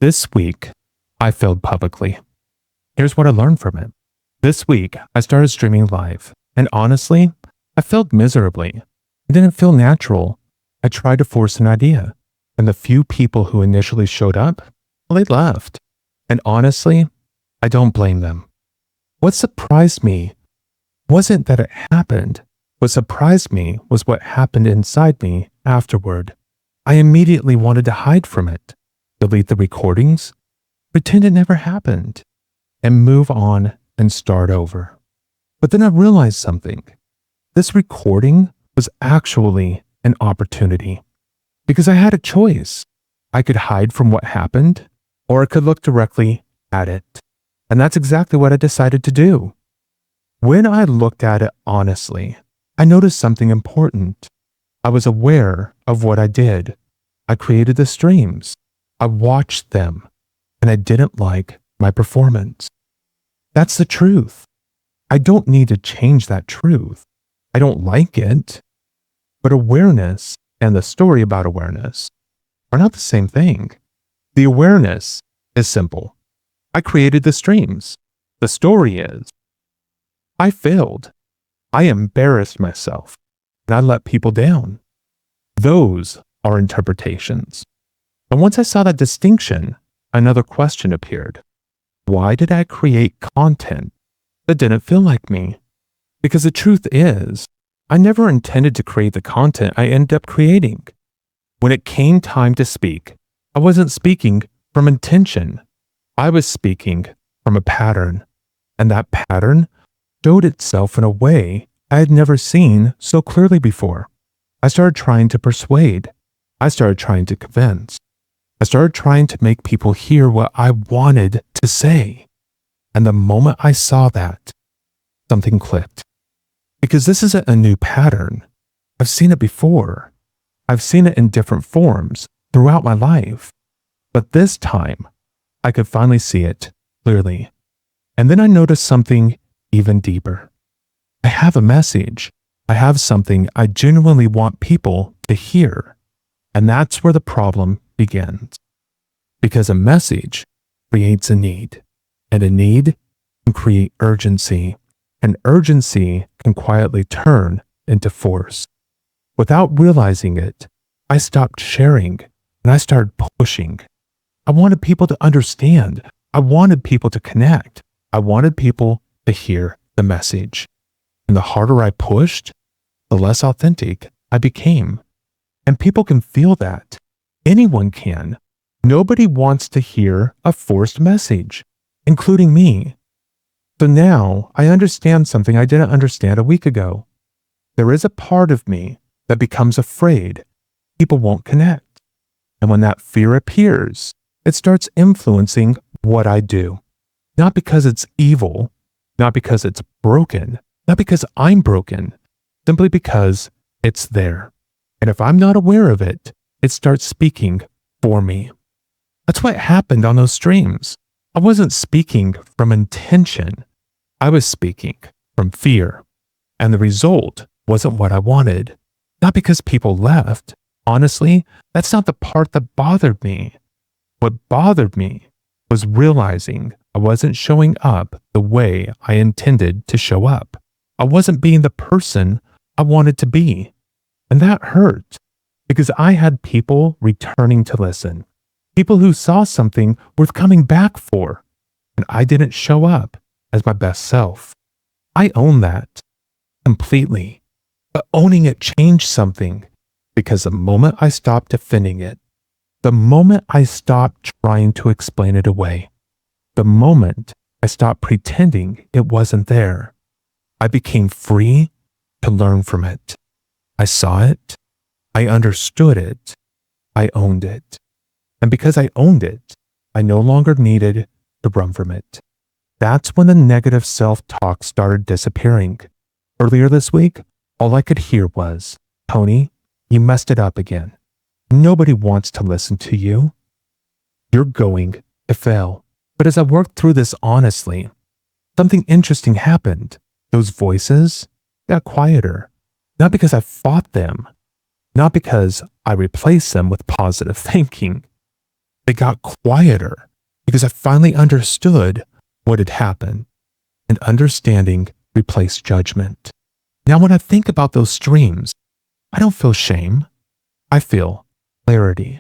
This week, I failed publicly. Here's what I learned from it. This week, I started streaming live, and honestly, I failed miserably. It didn't feel natural. I tried to force an idea, and the few people who initially showed up, well, they left. And honestly, I don't blame them. What surprised me wasn't that it happened. What surprised me was what happened inside me afterward. I immediately wanted to hide from it, delete the recordings, pretend it never happened, and move on and start over. But then I realized something. This recording was actually an opportunity because I had a choice. I could hide from what happened, or I could look directly at it. And that's exactly what I decided to do. When I looked at it honestly, I noticed something important. I was aware of what I did. I created the streams. I watched them, and I didn't like my performance. That's the truth. I don't need to change that truth. I don't like it. But awareness and the story about awareness are not the same thing. The awareness is simple. I created the streams. The story is, I failed. I embarrassed myself, and I let people down. Those are interpretations. And once I saw that distinction, another question appeared. Why did I create content that didn't feel like me? Because the truth is, I never intended to create the content I ended up creating. When it came time to speak, I wasn't speaking from intention. I was speaking from a pattern, and that pattern showed itself in a way I had never seen so clearly before. I started trying to persuade. I started trying to convince. I started trying to make people hear what I wanted to say. And the moment I saw that, something clicked. Because this isn't a new pattern. I've seen it before. I've seen it in different forms throughout my life. But this time, I could finally see it clearly. And then I noticed something even deeper. I have a message. I have something I genuinely want people to hear. And that's where the problem begins. Because a message creates a need, and a need can create urgency, and urgency can quietly turn into force. Without realizing it, I stopped sharing and I started pushing. I wanted people to understand. I wanted people to connect. I wanted people to hear the message. And the harder I pushed, the less authentic I became. And people can feel that. Anyone can. Nobody wants to hear a forced message, including me. So now I understand something I didn't understand a week ago. There is a part of me that becomes afraid people won't connect. And when that fear appears, it starts influencing what I do. Not because it's evil, not because it's broken, not because I'm broken, simply because it's there. And if I'm not aware of it, it starts speaking for me. That's what happened on those streams. I wasn't speaking from intention. I was speaking from fear. And the result wasn't what I wanted. Not because people left. Honestly, that's not the part that bothered me. What bothered me was realizing I wasn't showing up the way I intended to show up. I wasn't being the person I wanted to be. And that hurt because I had people returning to listen. People who saw something worth coming back for. And I didn't show up as my best self. I own that completely. But owning it changed something because the moment I stopped defending it, the moment I stopped trying to explain it away, the moment I stopped pretending it wasn't there, I became free to learn from it. I saw it. I understood it. I owned it. And because I owned it, I no longer needed to run from it. That's when the negative self-talk started disappearing. Earlier this week, all I could hear was, Tony, you messed it up again. Nobody wants to listen to you. You're going to fail. But as I worked through this honestly, something interesting happened. Those voices got quieter. Not because I fought them, not because I replaced them with positive thinking. They got quieter because I finally understood what had happened, and understanding replaced judgment. Now, when I think about those streams, I don't feel shame. I feel clarity.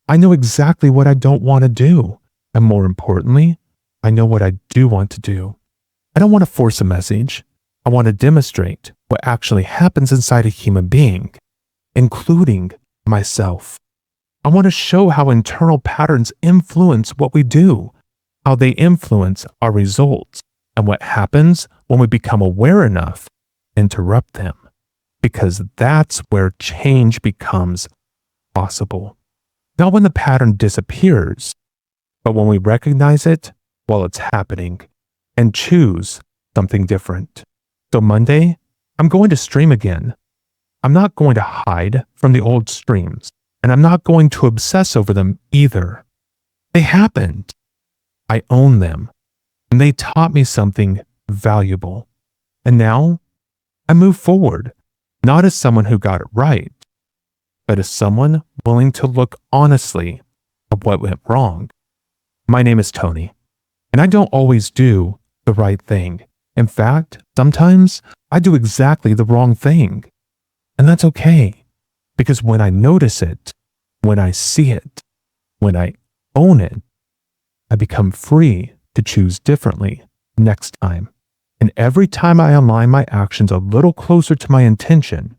I know exactly what I don't want to do. And more importantly, I know what I do want to do. I don't want to force a message. I want to demonstrate what actually happens inside a human being, including myself. I want to show how internal patterns influence what we do, how they influence our results, and what happens when we become aware enough to interrupt them, because that's where change becomes possible. Not when the pattern disappears, but when we recognize it while it's happening and choose something different. So Monday, I'm going to stream again. I'm not going to hide from the old streams, and I'm not going to obsess over them either. They happened. I own them, and they taught me something valuable. And now, I move forward, not as someone who got it right, but as someone willing to look honestly at what went wrong. My name is Tony, and I don't always do the right thing. In fact, sometimes I do exactly the wrong thing. And that's okay, because when I notice it, when I see it, when I own it, I become free to choose differently next time. And every time I align my actions a little closer to my intention,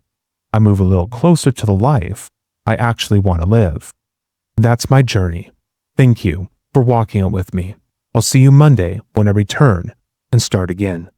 I move a little closer to the life I actually want to live. That's my journey. Thank you for walking it with me. I'll see you Monday when I return and start again.